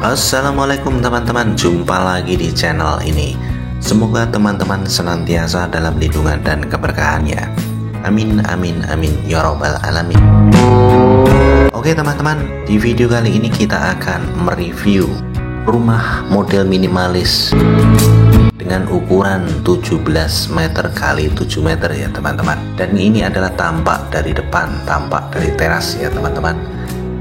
Assalamualaikum teman-teman, jumpa lagi di channel ini. Semoga teman-teman senantiasa dalam lindungan dan keberkahannya. Amin amin amin ya robbal alamin. Oke teman-teman, di video kali ini kita akan mereview rumah model minimalis dengan ukuran 17 meter kali 7 meter ya teman-teman. Dan ini adalah tampak dari depan, tampak dari teras ya teman-teman.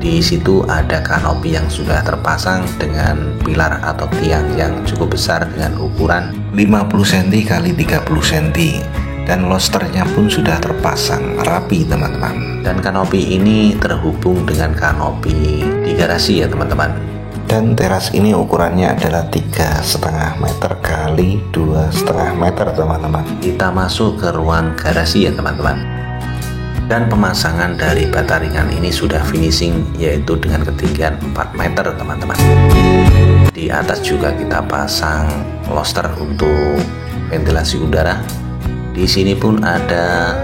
Di situ ada kanopi yang sudah terpasang dengan pilar atau tiang yang cukup besar dengan ukuran 50 cm kali 30 cm, dan losternya pun sudah terpasang rapi teman-teman. Dan kanopi ini terhubung dengan kanopi di garasi ya teman-teman. Dan teras ini ukurannya adalah 3,5 meter kali 2,5 meter teman-teman. Kita masuk ke ruang garasi ya teman-teman. Dan pemasangan dari bata ringan ini sudah finishing, yaitu dengan ketinggian 4 meter teman-teman. Di atas juga kita pasang loster untuk ventilasi udara. Di sini pun ada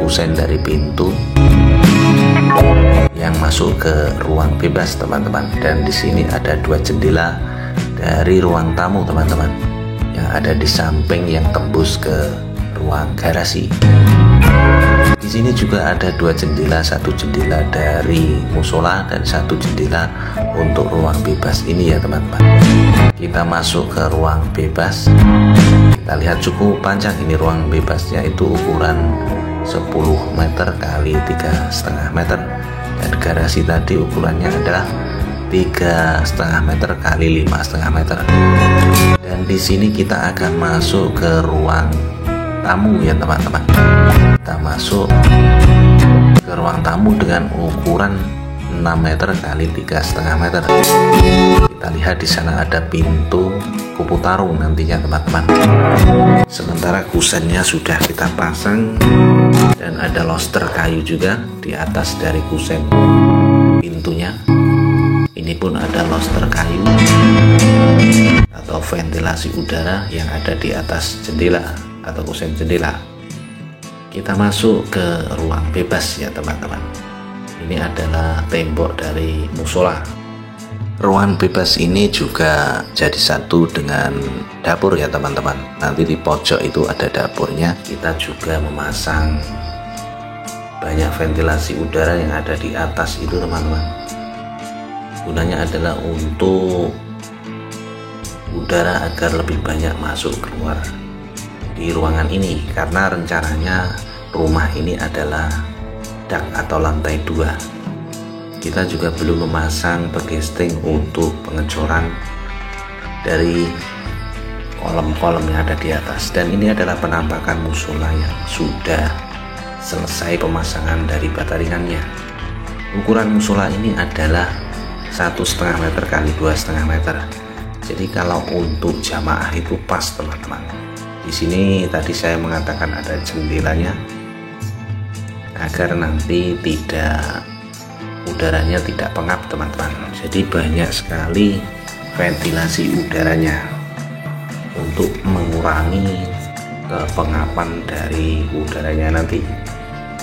kusen dari pintu yang masuk ke ruang bebas teman-teman. Dan di sini ada 2 jendela dari ruang tamu teman-teman yang ada di samping yang tembus ke ruang garasi. Di sini juga ada 2 jendela, 1 jendela dari musola dan 1 jendela untuk ruang bebas ini ya teman-teman. Kita masuk ke ruang bebas. Kita lihat cukup panjang ini ruang bebasnya, itu ukuran 10 meter kali 3,5 meter. Dan garasi tadi ukurannya adalah 3,5 meter kali 5,5 meter. Dan di sini kita akan masuk ke ruang tamu ya teman-teman. Kita masuk ke ruang tamu dengan ukuran 6 meter kali 3,5 meter. Kita lihat di sana ada pintu kupu tarung nantinya teman-teman. Sementara kusennya sudah kita pasang dan ada loster kayu juga di atas dari kusen pintunya. Ini pun ada loster kayu atau ventilasi udara yang ada di atas jendela atau kusen jendela. Kita masuk ke ruang bebas ya teman-teman. Ini adalah tembok dari musola. Ruang bebas ini juga jadi satu dengan dapur ya teman-teman. Nanti di pojok itu ada dapurnya. Kita juga memasang banyak ventilasi udara yang ada di atas itu teman-teman. Gunanya adalah untuk udara agar lebih banyak masuk keluar di ruangan ini, karena rencananya rumah ini adalah dak atau lantai 2. Kita juga belum memasang bagesting untuk pengecoran dari kolom-kolom yang ada di atas. Dan ini adalah penampakan musola yang sudah selesai pemasangan dari bata ringannya. Ukuran musola ini adalah 1,5 meter kali 2,5 meter. Jadi kalau untuk jamaah itu pas teman-teman. Di sini tadi saya mengatakan ada jendelanya agar nanti udaranya tidak pengap teman-teman. Jadi banyak sekali ventilasi udaranya untuk mengurangi kepengapan dari udaranya nanti.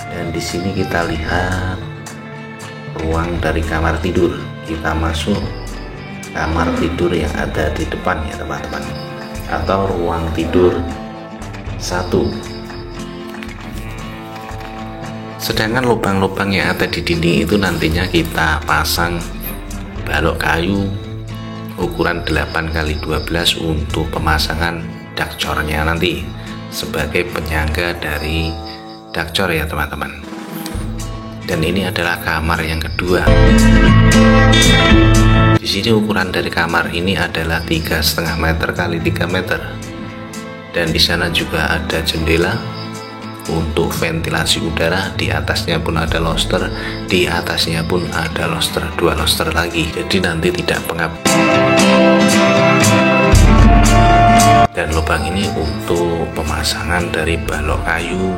Dan di sini kita lihat ruang dari kamar tidur. Kita masuk kamar tidur yang ada di depan ya teman-teman, atau ruang tidur 1. Sedangkan lubang-lubang yang ada di dinding itu nantinya kita pasang balok kayu ukuran 8x12 untuk pemasangan dakcornya nanti sebagai penyangga dari dakcor ya teman-teman. Dan ini adalah kamar yang kedua. Di sini ukuran dari kamar ini adalah 3,5 meter kali 3 meter. Dan di sana juga ada jendela untuk ventilasi udara. Di atasnya pun ada loster, di atasnya pun ada loster, 2 loster lagi. Jadi nanti tidak pengap. Dan lubang ini untuk pemasangan dari balok kayu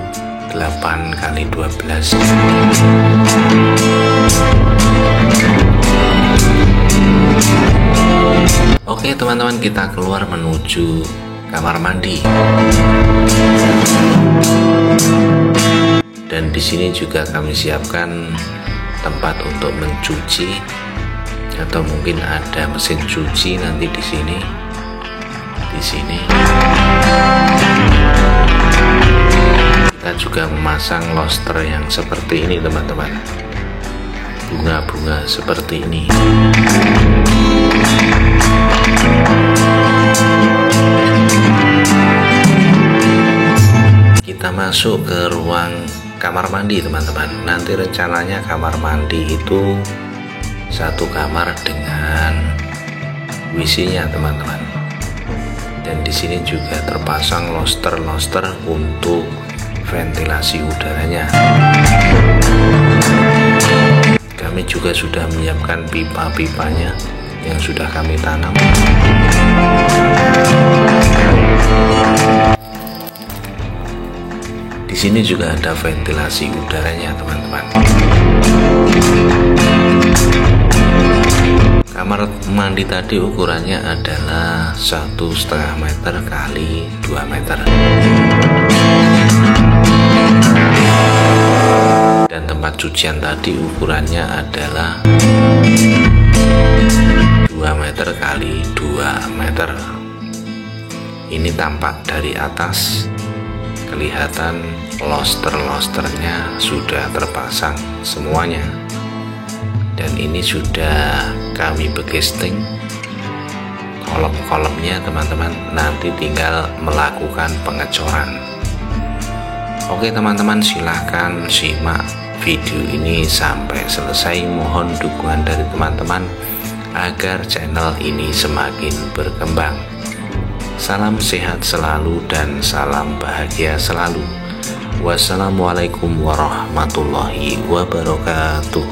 8x12. Oke teman-teman, kita keluar menuju kamar mandi. Dan di sini juga kami siapkan tempat untuk mencuci atau mungkin ada mesin cuci nanti di sini. Kita juga memasang lobster yang seperti ini teman-teman, bunga-bunga seperti ini. Kita masuk ke ruang kamar mandi teman-teman. Nanti rencananya kamar mandi itu satu kamar dengan WC-nya teman-teman. Dan di sini juga terpasang lobster untuk ventilasi udaranya. Kami juga sudah menyiapkan pipa-pipanya yang sudah kami tanam. Di sini juga ada ventilasi udaranya teman-teman. Kamar mandi tadi ukurannya adalah 1,5 meter kali 2 meter. Dan tempat cucian tadi ukurannya adalah 2 meter kali 2 meter. Ini tampak dari atas, kelihatan lobster-lobsternya sudah terpasang semuanya. Dan ini sudah kami bekesting kolom-kolomnya teman-teman, nanti tinggal melakukan pengecoran. Oke teman-teman, silahkan simak video ini sampai selesai. Mohon dukungan dari teman-teman agar channel ini semakin berkembang. Salam sehat selalu dan salam bahagia selalu. Wassalamualaikum warahmatullahi wabarakatuh.